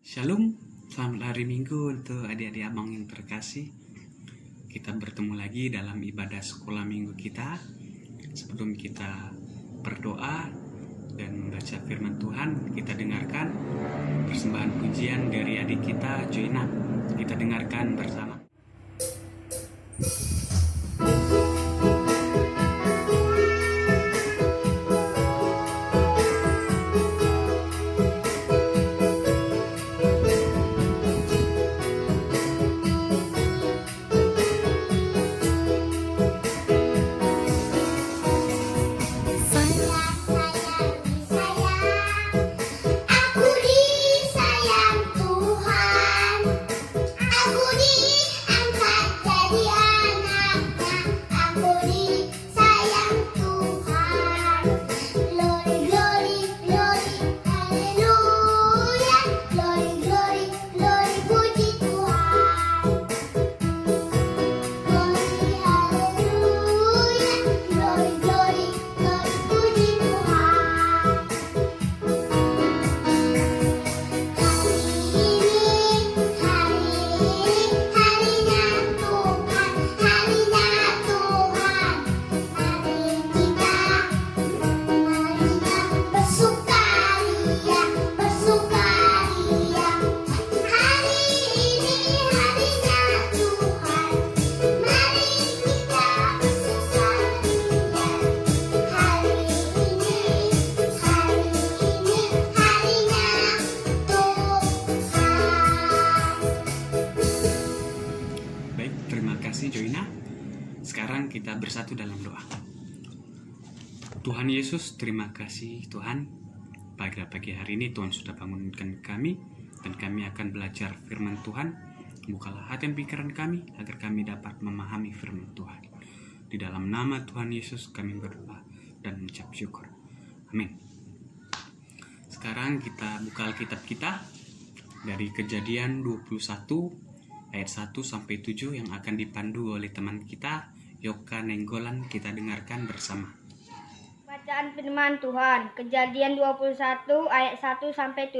Shalom, selamat hari Minggu untuk adik-adik abang yang terkasih. Kita bertemu lagi dalam ibadah sekolah minggu kita. Sebelum kita berdoa dan membaca firman Tuhan, kita dengarkan persembahan pujian dari adik kita Joina. Kita dengarkan bersama. Sekarang kita bersatu dalam doa. Tuhan Yesus, terima kasih Tuhan. Pada pagi hari ini Tuhan sudah bangunkan kami, dan kami akan belajar firman Tuhan. Bukalah hati dan pikiran kami, agar kami dapat memahami firman Tuhan. Di dalam nama Tuhan Yesus kami berdoa dan mengucap syukur. Amin. Sekarang kita buka Alkitab kita dari Kejadian 21 ayat 1-7 yang akan dipandu oleh teman kita Yoka Nenggolan. Kita dengarkan bersama. Bacaan firman Tuhan, Kejadian 21 ayat 1-7.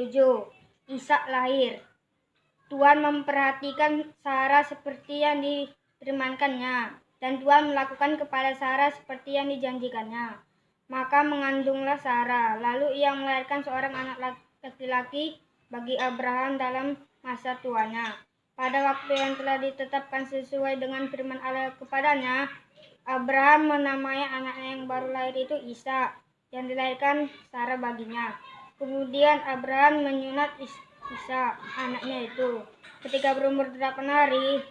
Ishak lahir. Tuhan memperhatikan Sarah seperti yang difirmankannya, dan Tuhan melakukan kepada Sarah seperti yang dijanjikannya. Maka mengandunglah Sarah, lalu ia melahirkan seorang anak laki-laki bagi Abraham dalam masa tuanya. Pada waktu yang telah ditetapkan sesuai dengan firman Allah kepadanya, Abraham menamai anaknya yang baru lahir itu Ishak, yang dilahirkan Sarah baginya. Kemudian Abraham menyunat Ishak, anaknya itu, ketika berumur 8 hari,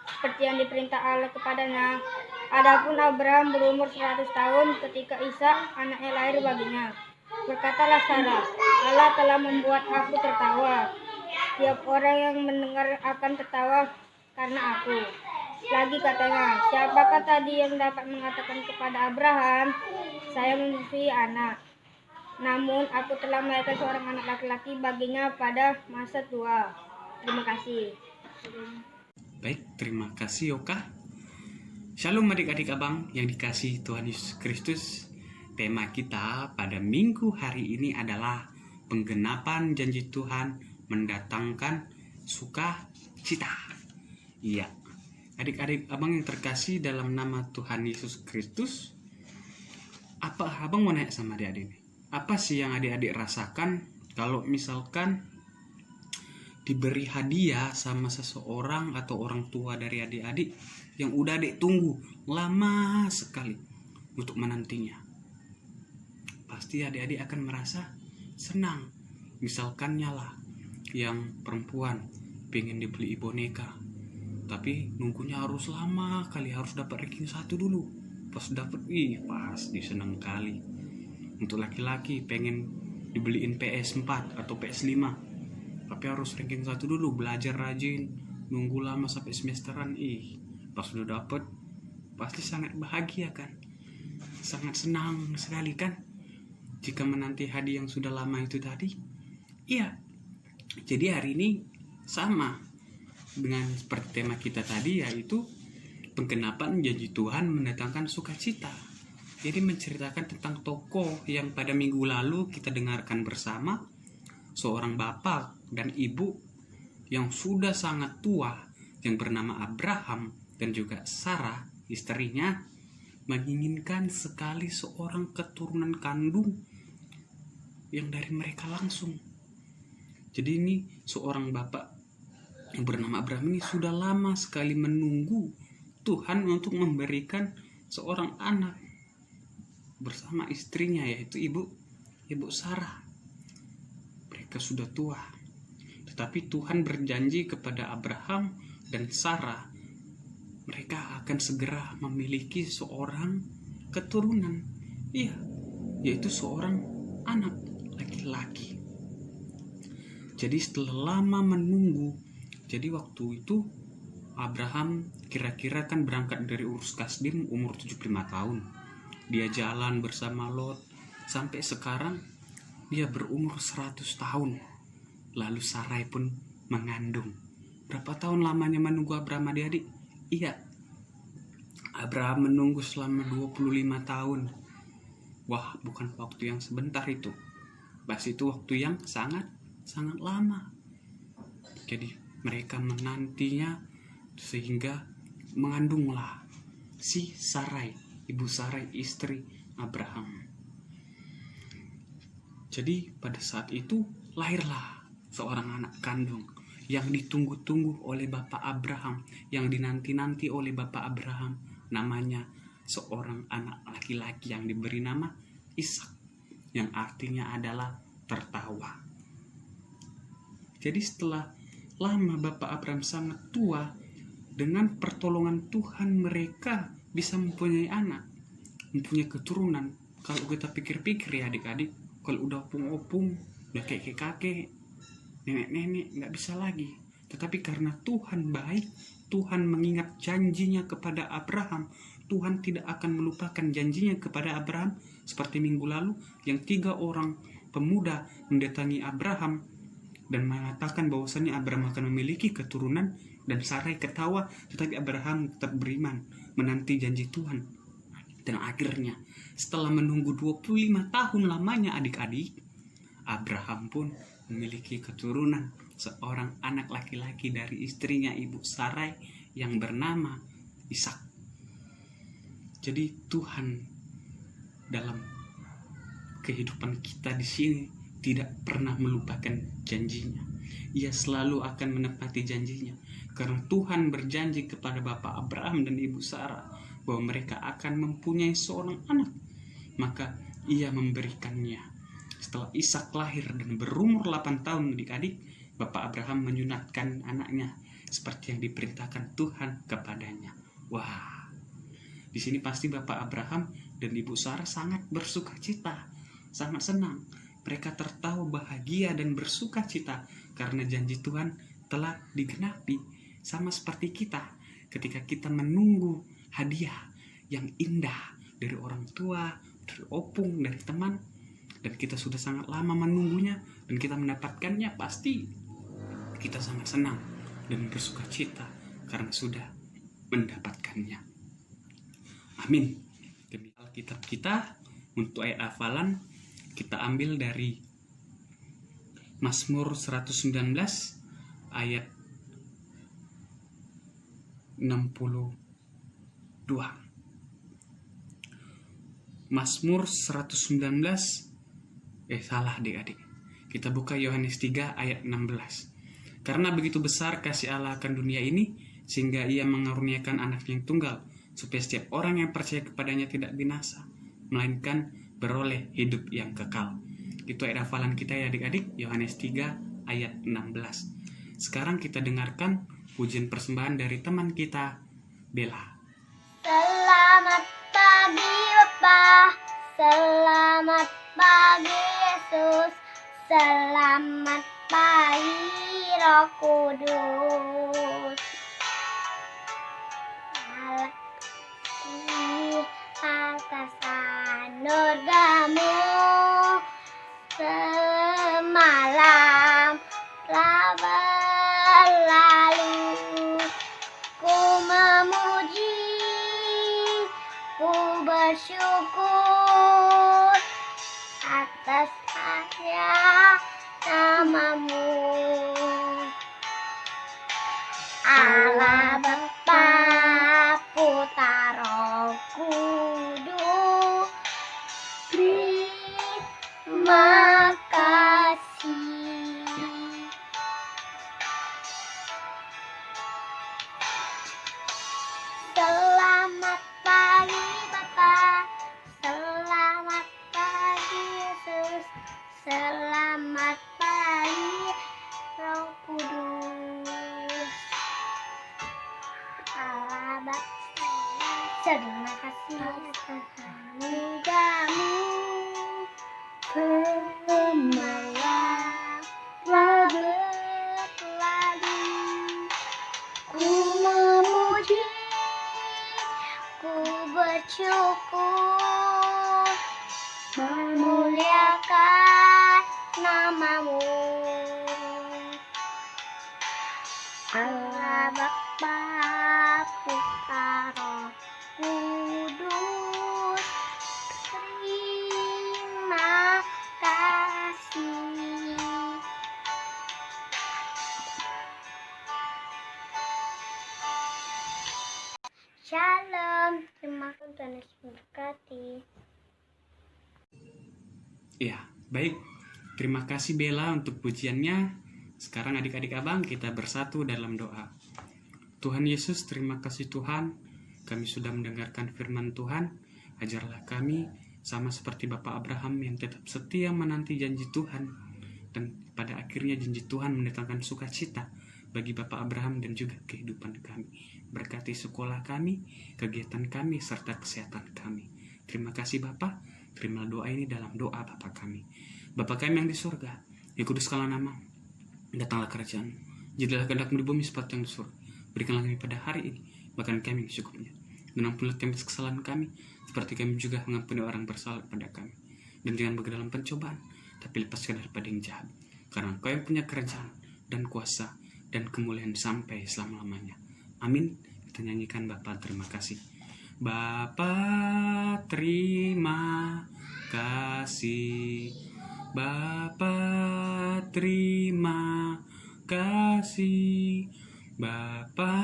seperti yang diperintah Allah kepadanya. Adapun Abraham berumur 100 tahun ketika Ishak, anaknya, lahir baginya. Berkatalah Sarah, Allah telah membuat aku tertawa. Setiap orang yang mendengar akan tertawa karena aku. Lagi katanya, siapakah tadi yang dapat mengatakan kepada Abraham, saya menyusui anak? Namun aku telah melahirkan seorang anak laki-laki baginya pada masa tua. Terima kasih. Baik, terima kasih Yoka. Shalom adik-adik abang yang dikasihi Tuhan Yesus Kristus. Tema kita pada minggu hari ini adalah penggenapan janji Tuhan mendatangkan sukacita. Iya, adik-adik abang yang terkasih dalam nama Tuhan Yesus Kristus. Apa abang mau nanya sama adik-adik ini? Apa sih yang adik-adik rasakan kalau misalkan diberi hadiah sama seseorang atau orang tua dari adik-adik yang udah adik tunggu lama sekali untuk menantinya? Pasti adik-adik akan merasa senang. Misalkan nyala yang perempuan pengen dibeli boneka, tapi nunggunya harus lama kali, harus dapat ranking 1 dulu. Pas dapat, pasti seneng kali. Untuk laki-laki pengen dibeliin PS4 atau PS5, tapi harus ranking 1 dulu, belajar rajin, nunggu lama sampai semesteran. Pas udah dapat, pasti sangat bahagia kan, sangat senang sekali kan, jika menanti hadiah yang sudah lama itu tadi. Iya, jadi hari ini sama dengan seperti tema kita tadi, yaitu penggenapan janji Tuhan mendatangkan sukacita. Jadi menceritakan tentang tokoh yang pada minggu lalu kita dengarkan bersama, seorang bapak dan ibu yang sudah sangat tua yang bernama Abraham dan juga Sarah istrinya menginginkan sekali seorang keturunan kandung yang dari mereka langsung. Jadi ini seorang bapak yang bernama Abraham ini sudah lama sekali menunggu Tuhan untuk memberikan seorang anak bersama istrinya, yaitu ibu Sarah. Mereka sudah tua, tetapi Tuhan berjanji kepada Abraham dan Sarah mereka akan segera memiliki seorang keturunan, yaitu seorang anak laki-laki. Jadi setelah lama menunggu, jadi waktu itu Abraham kira-kira kan berangkat dari Ur Kasdim umur 75 tahun. Dia jalan bersama Lot sampai sekarang dia berumur 100 tahun. Lalu Sarai pun mengandung. Berapa tahun lamanya menunggu Abraham adik-adik? Iya, Abraham menunggu selama 25 tahun. Wah, bukan waktu yang sebentar itu. Bahkan itu waktu yang sangat lama. Jadi mereka menantinya sehingga mengandunglah si Sarai, ibu Sarai istri Abraham. Jadi pada saat itu lahirlah seorang anak kandung yang ditunggu-tunggu oleh Bapak Abraham, yang dinanti-nanti oleh Bapak Abraham, namanya seorang anak laki-laki yang diberi nama Ishak, yang artinya adalah tertawa. Jadi setelah lama Bapak Abraham sangat tua, dengan pertolongan Tuhan mereka bisa mempunyai anak, mempunyai keturunan. Kalau kita pikir-pikir ya adik-adik, kalau udah opung-opung, udah kakek-kakek, nenek-nenek, nggak bisa lagi. Tetapi karena Tuhan baik, Tuhan mengingat janjinya kepada Abraham. Tuhan tidak akan melupakan janjinya kepada Abraham. Seperti minggu lalu, yang 3 orang pemuda mendatangi Abraham dan mengatakan bahwasannya Abraham akan memiliki keturunan, dan Sarai ketawa, tetapi Abraham tetap beriman, menanti janji Tuhan. Dan akhirnya, setelah menunggu 25 tahun lamanya adik-adik, Abraham pun memiliki keturunan, seorang anak laki-laki dari istrinya ibu Sarai yang bernama Ishak. Jadi Tuhan dalam kehidupan kita di sini tidak pernah melupakan janjinya. Ia selalu akan menepati janjinya. Karena Tuhan berjanji kepada Bapak Abraham dan Ibu Sarah bahwa mereka akan mempunyai seorang anak. Maka ia memberikannya. Setelah Ishak lahir dan berumur 8 tahun adik-adik, Bapak Abraham menyunatkan anaknya seperti yang diperintahkan Tuhan kepadanya. Wah, di sini pasti Bapak Abraham dan Ibu Sarah sangat bersuka cita, sangat senang. Mereka tertawa bahagia dan bersuka cita karena janji Tuhan telah digenapi. Sama seperti kita ketika kita menunggu hadiah yang indah dari orang tua, dari opung, dari teman, dan kita sudah sangat lama menunggunya dan kita mendapatkannya, pasti kita sangat senang dan bersuka cita karena sudah mendapatkannya. Amin. Demi Alkitab kita, untuk ayat hafalan kita ambil dari Mazmur 119 ayat 62. Mazmur 119 salah adik-adik. Kita buka Yohanes 3 ayat 16. Karena begitu besar kasih Allah akan dunia ini, sehingga ia mengaruniakan anak yang tunggal, supaya setiap orang yang percaya kepadanya tidak binasa, melainkan beroleh hidup yang kekal. Itu ayat hafalan kita ya adik-adik, Yohanes 3 ayat 16. Sekarang kita dengarkan pujian persembahan dari teman kita, Bella. Selamat pagi Bapa, selamat pagi Yesus, selamat pagi Roh Kudus. Di atas anugerahmu semalam telah berlalu, ku memuji, ku bersyukur atas karya namamu. Terima kasih. Selamat pagi Bapak, selamat pagi Yesus, selamat pagi Roh Kudus. Allah Bapa, terima kasih anugerahmu, gemilang berlalu. Ku memuji, ku bersyukur, memuliakan namamu. Allah Bapa, Putra, Roh Kudus, terima kasih. Shalom, terima kasih Tuhan Yesus memberkati. Ya, baik. Terima kasih Bella untuk pujiannya. Sekarang adik-adik abang kita bersatu dalam doa. Tuhan Yesus, terima kasih Tuhan. Kami sudah mendengarkan firman Tuhan. Ajarlah kami sama seperti Bapak Abraham yang tetap setia menanti janji Tuhan. Dan pada akhirnya janji Tuhan mendatangkan sukacita bagi Bapak Abraham dan juga kehidupan kami. Berkati sekolah kami, kegiatan kami, serta kesehatan kami. Terima kasih Bapak. Terima doa ini dalam doa Bapa kami. Bapa kami yang di surga, dikuduskanlah nama-Mu. Datanglah kerajaan, jadilah kehendak-Mu di bumi seperti yang di surga. Berikanlah kami pada hari ini makan kami secukupnya. Dan ampunilah kami kesalahan kami, seperti kami juga mengampuni orang bersalah kepada kami. Dan jangan bagi dalam pencobaan, tapi lepaskan daripada yang jahat. Karena Engkau yang punya kerajaan dan kuasa dan kemuliaan sampai selama-lamanya. Amin. Kita nyanyikan Bapa terima kasih. Bapa terima kasih, Bapa terima kasih, Bapa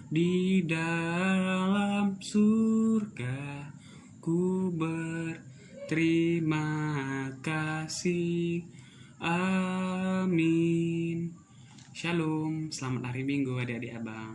di dalam surga, ku berterima kasih. Amin. Shalom, selamat hari Minggu adik-adik abang.